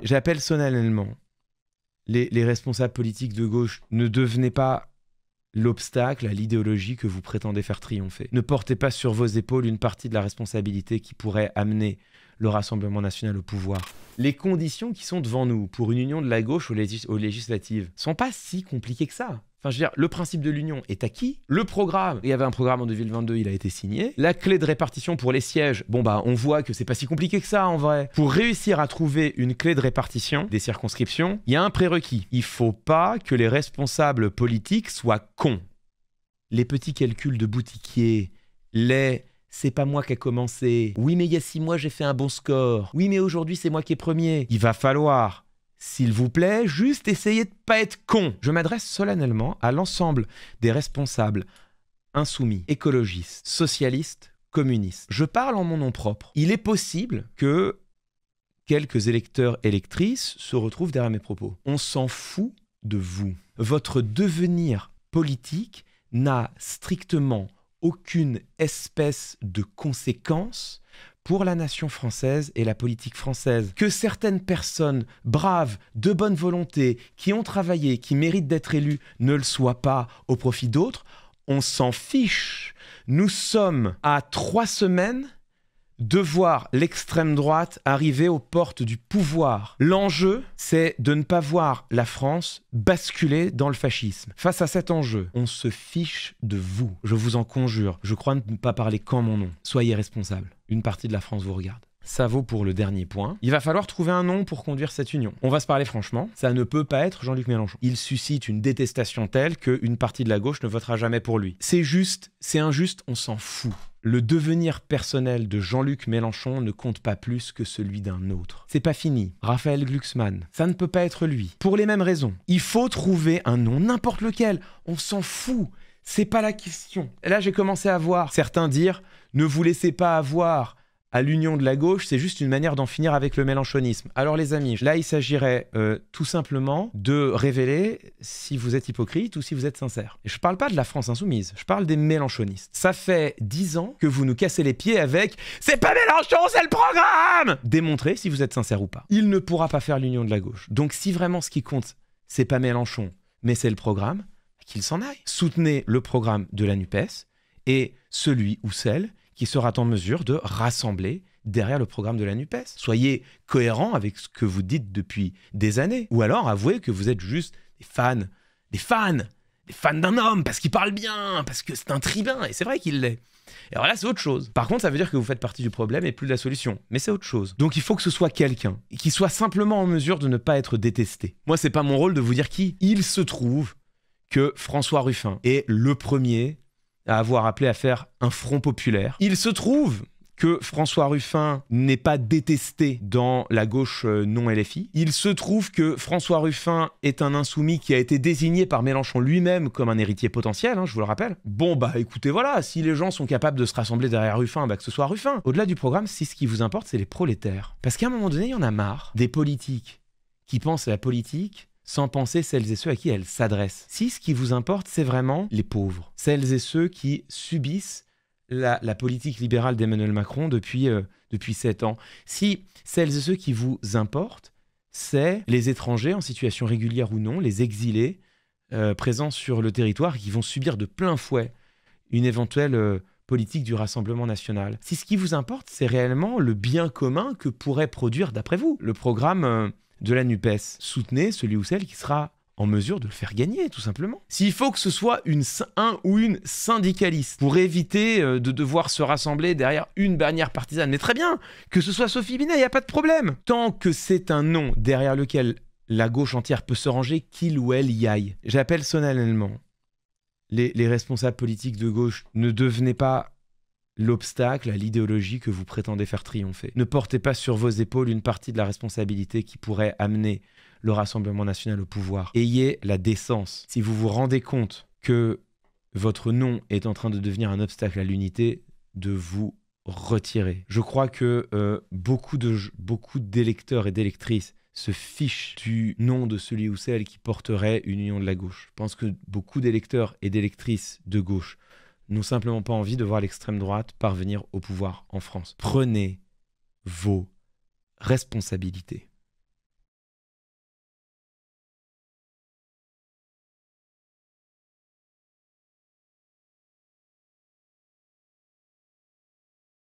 J'appelle solennellement les responsables politiques de gauche, ne devenez pas l'obstacle à l'idéologie que vous prétendez faire triompher. Ne portez pas sur vos épaules une partie de la responsabilité qui pourrait amener le Rassemblement national au pouvoir. Les conditions qui sont devant nous pour une union de la gauche aux législatives sont pas si compliquées que ça. Enfin, je veux dire, le principe de l'union est acquis. Le programme, il y avait un programme en 2022, il a été signé. La clé de répartition pour les sièges, bon bah, on voit que c'est pas si compliqué que ça en vrai. Pour réussir à trouver une clé de répartition des circonscriptions, il y a un prérequis. Il faut pas que les responsables politiques soient cons. Les petits calculs de boutiquier, c'est pas moi qui a commencé. Oui, mais il y a 6 mois, j'ai fait un bon score. Oui, mais aujourd'hui, c'est moi qui est premier. Il va falloir, s'il vous plaît, juste essayer de pas être con. Je m'adresse solennellement à l'ensemble des responsables insoumis, écologistes, socialistes, communistes. Je parle en mon nom propre. Il est possible que quelques électeurs, électrices se retrouvent derrière mes propos. On s'en fout de vous. Votre devenir politique n'a strictement aucune espèce de conséquence pour la nation française et la politique française. Que certaines personnes braves, de bonne volonté, qui ont travaillé, qui méritent d'être élues, ne le soient pas au profit d'autres, on s'en fiche. Nous sommes à 3 semaines de voir l'extrême droite arriver aux portes du pouvoir. L'enjeu, c'est de ne pas voir la France basculer dans le fascisme. Face à cet enjeu, on se fiche de vous. Je vous en conjure. Je crois ne pas parler qu'en mon nom. Soyez responsables. Une partie de la France vous regarde. Ça vaut pour le dernier point. Il va falloir trouver un nom pour conduire cette union. On va se parler franchement, ça ne peut pas être Jean-Luc Mélenchon. Il suscite une détestation telle qu'une partie de la gauche ne votera jamais pour lui. C'est juste, c'est injuste, on s'en fout. Le devenir personnel de Jean-Luc Mélenchon ne compte pas plus que celui d'un autre. C'est pas fini. Raphaël Glucksmann, ça ne peut pas être lui. Pour les mêmes raisons. Il faut trouver un nom, n'importe lequel. On s'en fout. C'est pas la question. Et là, j'ai commencé à voir certains dire « Ne vous laissez pas avoir ». À l'union de la gauche, c'est juste une manière d'en finir avec le mélenchonisme. Alors les amis, là il s'agirait tout simplement de révéler si vous êtes hypocrite ou si vous êtes sincère. Et je parle pas de la France insoumise, je parle des mélenchonistes. Ça fait 10 ans que vous nous cassez les pieds avec « C'est pas Mélenchon, c'est le programme !» Démontrez si vous êtes sincère ou pas. Il ne pourra pas faire l'union de la gauche. Donc si vraiment ce qui compte, c'est pas Mélenchon, mais c'est le programme, qu'il s'en aille. Soutenez le programme de la NUPES et celui ou celle qui sera en mesure de rassembler derrière le programme de la NUPES. Soyez cohérents avec ce que vous dites depuis des années. Ou alors avouez que vous êtes juste des fans d'un homme, parce qu'il parle bien, parce que c'est un tribun, et c'est vrai qu'il l'est. Et alors là, c'est autre chose. Par contre, ça veut dire que vous faites partie du problème et plus de la solution. Mais c'est autre chose. Donc il faut que ce soit quelqu'un qui soit simplement en mesure de ne pas être détesté. Moi, c'est pas mon rôle de vous dire qui. Il se trouve que François Ruffin est le premier à avoir appelé à faire un front populaire. Il se trouve que François Ruffin n'est pas détesté dans la gauche non LFI. Il se trouve que François Ruffin est un insoumis qui a été désigné par Mélenchon lui-même comme un héritier potentiel, hein, je vous le rappelle. Bon bah écoutez, voilà, si les gens sont capables de se rassembler derrière Ruffin, bah que ce soit Ruffin. Au-delà du programme, si ce qui vous importe, c'est les prolétaires. Parce qu'à un moment donné, il y en a marre des politiques qui pensent à la politique sans penser celles et ceux à qui elle s'adresse. Si ce qui vous importe, c'est vraiment les pauvres, celles et ceux qui subissent la politique libérale d'Emmanuel Macron depuis 7 ans. Si celles et ceux qui vous importent, c'est les étrangers en situation régulière ou non, les exilés présents sur le territoire qui vont subir de plein fouet une éventuelle politique du Rassemblement national. Si ce qui vous importe, c'est réellement le bien commun que pourrait produire, d'après vous, le programme de la NUPES. Soutenez celui ou celle qui sera en mesure de le faire gagner, tout simplement. S'il faut que ce soit un ou une syndicaliste pour éviter de devoir se rassembler derrière une bannière partisane, mais très bien, que ce soit Sophie Binet, il n'y a pas de problème. Tant que c'est un nom derrière lequel la gauche entière peut se ranger, qu'il ou elle y aille. J'appelle solennellement les responsables politiques de gauche, ne devenez pas l'obstacle à l'idéologie que vous prétendez faire triompher. Ne portez pas sur vos épaules une partie de la responsabilité qui pourrait amener le Rassemblement national au pouvoir. Ayez la décence. Si vous vous rendez compte que votre nom est en train de devenir un obstacle à l'unité, de vous retirer. Je crois que beaucoup d'électeurs et d'électrices se fichent du nom de celui ou celle qui porterait une union de la gauche. Je pense que beaucoup d'électeurs et d'électrices de gauche n'ont simplement pas envie de voir l'extrême droite parvenir au pouvoir en France. Prenez vos responsabilités.